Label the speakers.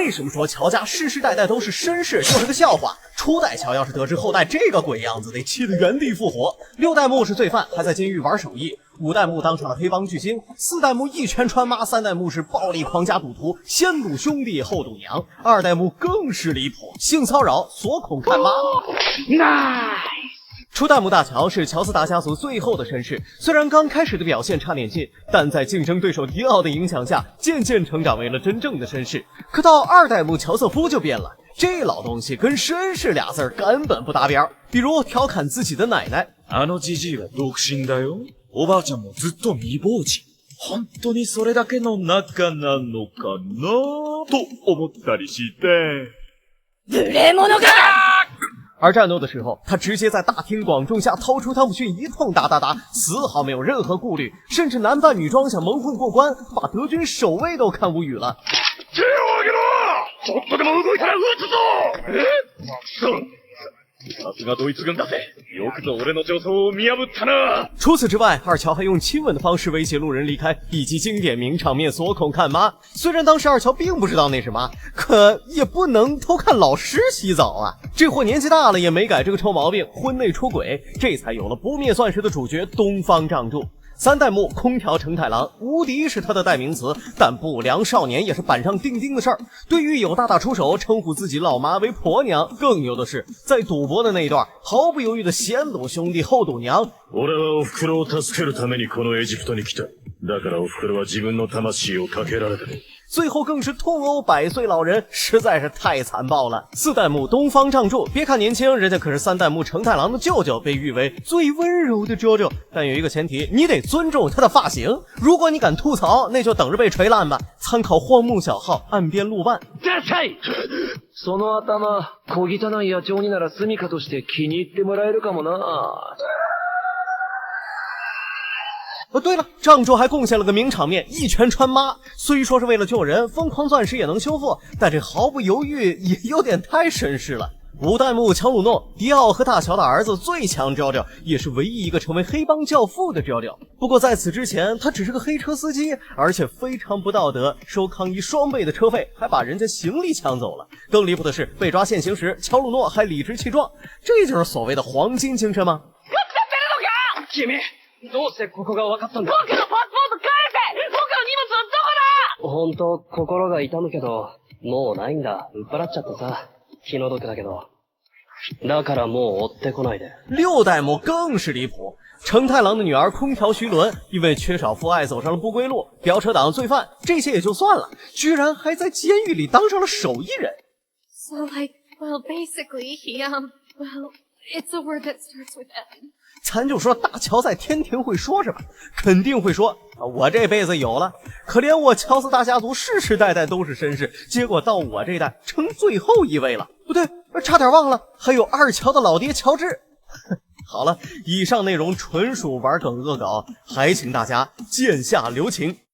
Speaker 1: 为什么说乔家世世代代都是绅士就是个笑话？初代乔要是得知后代这个鬼样子，得气得原地复活。6代目是罪犯，还在监狱玩手艺。5代目当上了黑帮巨星。4代目一拳穿妈。3代目是暴力狂加赌徒，先赌兄弟后赌娘。2代目更是离谱，性骚扰、锁孔看妈。初代目大乔是乔斯达家族最后的绅士，虽然刚开始的表现差点劲，但在竞争对手迪奥的影响下，渐渐成长为了真正的绅士。可到2代目乔瑟夫就变了，这老东西跟绅士俩字根本不搭边，比如调侃自己的奶奶。
Speaker 2: じじいは独身だよ。おばあちゃんもずっと未亡人。本当にそれだけの仲なのかなと思ったりして。
Speaker 3: 無礼者が！
Speaker 1: 而战斗的时候，他直接在大庭广众下掏出汤姆逊一通打，丝毫没有任何顾虑，甚至男扮女装想蒙混过关，把德军守卫都看无语了。
Speaker 4: 手を上げろ！ちょっとでも動いたら撃つぞ！さすがドイツ軍だぜ！よくぞ俺の助走を見破ったな！
Speaker 1: 除此之外，二乔还用亲吻的方式威胁路人离开，以及经典名场面锁孔看妈。虽然当时二乔并不知道那是妈，可也不能偷看老师洗澡啊！这货年纪大了也没改这个臭毛病，婚内出轨，这才有了不灭钻石的主角东方仗助。3代目空调承太郎，无敌是他的代名词，但不良少年也是板上钉钉的事儿。对于有大出手称呼自己老妈为婆娘，更有的是在赌博的那一段毫不犹豫的先赌兄弟后赌娘。
Speaker 4: 俺はお袋を助けるためにこのエジプトに来た。だからお袋は自分の魂をかけられてる。
Speaker 1: 最后更是痛殴100岁老人，实在是太残暴了。4代目东方仗助，别看年轻，人家可是3代目承太郎的舅舅，被誉为最温柔的舅舅。但有一个前提，你得尊重他的发型。如果你敢吐槽，那就等着被锤烂吧。参考荒木小号岸边路伴。
Speaker 5: その頭、小汚い野鳥になら住処として気に入ってもらえるかもな。
Speaker 1: 对了，仗助还贡献了个名场面，一拳穿妈。虽说是为了救人，疯狂钻石也能修复，但这毫不犹豫也有点太绅士了。5代目乔鲁诺，迪奥和大乔的儿子，最强娇娇，也是唯一一个成为黑帮教父的娇娇。不过在此之前，他只是个黑车司机，而且非常不道德，收抗议双倍的车费，还把人家行李抢走了。更離譜的是，被抓现行时，乔鲁诺还理直气壮，这就是所谓的黄金精神吗？
Speaker 5: 君どうしてここが分かったんだ？
Speaker 3: 僕のパスポート返せ！僕の荷物はどこだ！
Speaker 5: 本当、心が痛むけど、もうないんだ。売っ払っちゃってさ。気の毒だけど。だからもう追ってこないで。
Speaker 1: 6代目更是离谱。承太郎的女儿空调徐伦，因为缺少父爱走上了不归路，飙车党罪犯，这些也就算了，居然还在监狱里当上了手艺人。
Speaker 6: So well, basically, well, it's a word that starts with N.
Speaker 1: 咱就说大乔在天庭会说什么，肯定会说我这辈子有了，可怜我乔斯大家族世世代代都是绅士，结果到我这代成最后一位了。不对，差点忘了，还有二乔的老爹乔治。好了，以上内容纯属玩梗恶搞，还请大家见下留情。